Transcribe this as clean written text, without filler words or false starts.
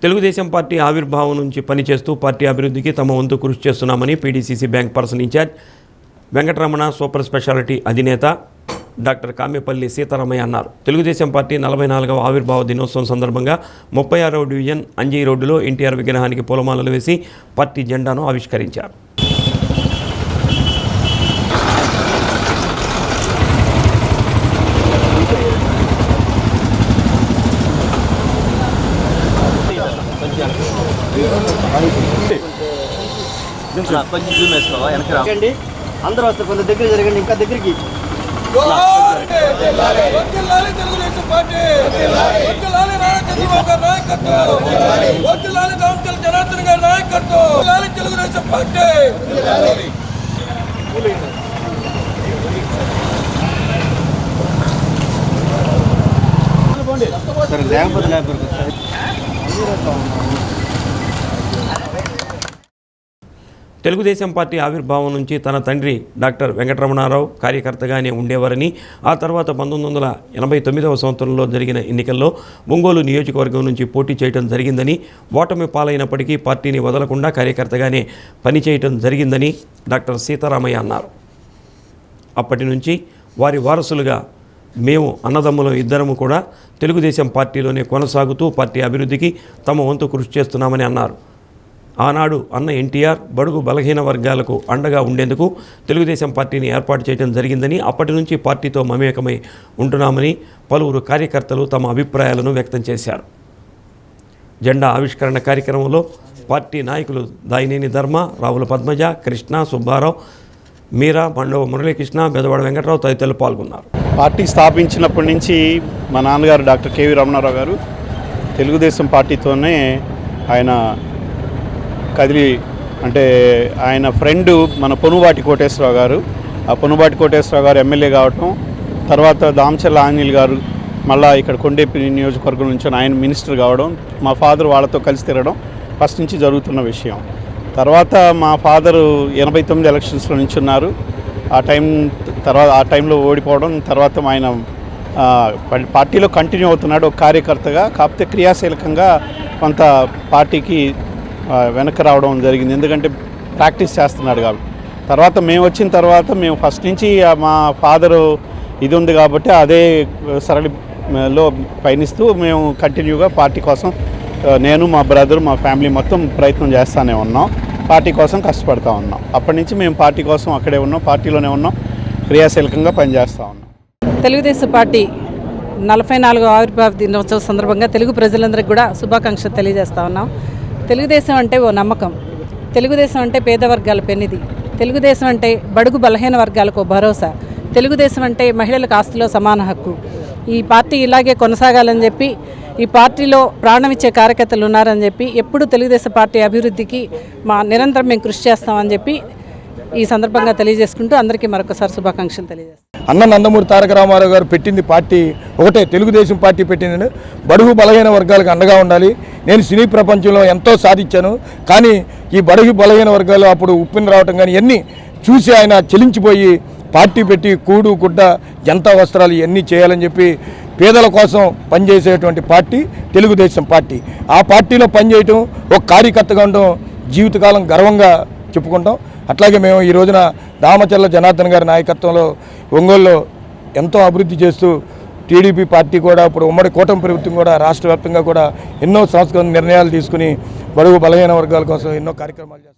Telugu Desam party ఆవిర్భావం నుంచి పనిచేస్తూ పార్టీ అభివృద్ధికి తమ వంతు కృషి చేస్తున్నామని PDCC bank person in charge Venkataramana super speciality అధినేత డాక్టర్ కామెపల్లి సీతారామయ్య అన్నారు. తెలుగుదేశం పార్టీ 44వ ఆవిర్భావ దినోత్సవం సందర్భంగా 36వ డివిజన్ అంజీ రోడ్డులో ఎన్టీఆర్ విగ్రహానికి పూలమాలలు వేసి పార్టీ జెండాను ఆవిష్కరించారు. అందరూ వస్తే కొంత దగ్గర జరగండి, ఇంకా దగ్గరికి తెలుగుదేశం పార్టీ ఆవిర్భావం నుంచి తన తండ్రి డాక్టర్ వెంకటరమణారావు కార్యకర్తగానే ఉండేవారని, ఆ తర్వాత 1989వ సంవత్సరంలో జరిగిన ఎన్నికల్లో ఒంగోలు నియోజకవర్గం నుంచి పోటీ చేయడం జరిగిందని, ఓటమి పాలైనప్పటికీ పార్టీని వదలకుండా కార్యకర్తగానే పనిచేయటం జరిగిందని డాక్టర్ సీతారామయ్య అన్నారు. అప్పటి నుంచి వారి వారసులుగా మేము అన్నదమ్ముల ఇద్దరము కూడా తెలుగుదేశం పార్టీలోనే కొనసాగుతూ పార్టీ అభివృద్ధికి తమ వంతు కృషి చేస్తున్నామని అన్నారు. ఆనాడు అన్న ఎన్టీఆర్ బడుగు బలహీన వర్గాలకు అండగా ఉండేందుకు తెలుగుదేశం పార్టీని ఏర్పాటు చేయడం జరిగిందని, అప్పటి నుంచి పార్టీతో మమేకమై ఉంటున్నామని పలువురు కార్యకర్తలు తమ అభిప్రాయాలను వ్యక్తం చేశారు. జెండా ఆవిష్కరణ కార్యక్రమంలో పార్టీ నాయకులు దాయినేని ధర్మ, రావుల పద్మజ, కృష్ణ, సుబ్బారావు, మీరా, మండవ మురళీకృష్ణ, బెదవాడ వెంకటరావు తదితరులు పాల్గొన్నారు. పార్టీ స్థాపించినప్పటి నుంచి మా నాన్నగారు డాక్టర్ కేవీ రమణారావు గారు తెలుగుదేశం పార్టీతోనే ఆయన కదిలి, అంటే ఆయన ఫ్రెండ్ మన పొనుబాటి కోటేశ్వరరావు గారు, ఆ పొనుబాటి కోటేశ్వరరావు గారు ఎమ్మెల్యే కావటం, తర్వాత దామచర్ల ఆంజనేయులు గారు మళ్ళీ ఇక్కడ కొండేపి నియోజకవర్గం నుంచి ఆయన మినిస్టర్ కావడం, మా ఫాదర్ వాళ్ళతో కలిసి తిరగడం ఫస్ట్ నుంచి జరుగుతున్న విషయం. తర్వాత మా ఫాదరు 89 ఎలక్షన్స్లో నించున్నారు. ఆ టైంలో ఓడిపోవడం, తర్వాత ఆయన పార్టీలో కంటిన్యూ అవుతున్నాడు ఒక కార్యకర్తగా, కాకపోతే క్రియాశీలకంగా కొంత పార్టీకి వెనక్కి రావడం జరిగింది, ఎందుకంటే ప్రాక్టీస్ చేస్తున్నాడు కాబట్టి. తర్వాత మేము వచ్చిన తర్వాత మేము ఫస్ట్ నుంచి మా ఫాదరు ఇది ఉంది కాబట్టి అదే సరళిలో పయనిస్తూ మేము కంటిన్యూగా పార్టీ కోసం నేను, మా బ్రదర్, మా ఫ్యామిలీ మొత్తం ప్రయత్నం చేస్తూనే ఉన్నాం, పార్టీ కోసం కష్టపడుతూ ఉన్నాం. అప్పటి నుంచి మేము పార్టీ కోసం అక్కడే ఉన్నాం, పార్టీలోనే ఉన్నాం, క్రియాశీలకంగా పనిచేస్తూ ఉన్నాం. తెలుగుదేశం పార్టీ 44వ ఆవిర్భావ దినోత్సవం సందర్భంగా తెలుగు ప్రజలందరికీ కూడా శుభాకాంక్షలు తెలియజేస్తూ ఉన్నాం. తెలుగుదేశం అంటే ఓ నమ్మకం, తెలుగుదేశం అంటే పేద వర్గాల పెన్నిది, తెలుగుదేశం అంటే బడుగు బలహీన వర్గాలకు భరోసా, తెలుగుదేశం అంటే మహిళలకు ఆస్తిలో సమాన హక్కు. ఈ పార్టీ ఇలాగే కొనసాగాలని చెప్పి, ఈ పార్టీలో ప్రాణం ఇచ్చే కార్యకర్తలు ఉన్నారని చెప్పి, ఎప్పుడు తెలుగుదేశం పార్టీ అభివృద్ధికి నిరంతరం మేము కృషి చేస్తామని చెప్పి ఈ సందర్భంగా తెలియజేసుకుంటూ అందరికీ మరొకసారి శుభాకాంక్షలు తెలియజేస్తాం. అన్న నందమూరి తారక రామారావు గారు పెట్టింది పార్టీ ఒకటే, తెలుగుదేశం పార్టీ పెట్టింది బడుగు బలహీన వర్గాలకు అండగా ఉండాలి. నేను సినీ ప్రపంచంలో ఎంతో సాధించాను, కానీ ఈ బడుగు బలహీన వర్గాలు అప్పుడు ఉప్పిన రావటం కానీ ఇవన్నీ చూసి ఆయన చెలించిపోయి పార్టీ పెట్టి కూడు గుడ్డ జనతా వస్త్రాలు ఇవన్నీ చేయాలని చెప్పి పేదల కోసం పనిచేసేటువంటి పార్టీ తెలుగుదేశం పార్టీ. ఆ పార్టీలో పనిచేయటం, ఒక కార్యకర్తగా ఉండడం జీవితకాలం గర్వంగా చెప్పుకుంటాం. అట్లాగే మేము ఈ రోజున దామచర్ల జనార్దన్ గారి నాయకత్వంలో ఒంగోలులో ఎంతో అభివృద్ధి చేస్తూ టీడీపీ పార్టీ కూడా ఇప్పుడు ఉమ్మడి కూటమి ప్రభుత్వం కూడా రాష్ట్ర వ్యాప్తంగా కూడా ఎన్నో సంస్కరణ నిర్ణయాలు తీసుకుని బడుగు బలహీన వర్గాల కోసం ఎన్నో కార్యక్రమాలు చేస్తాం.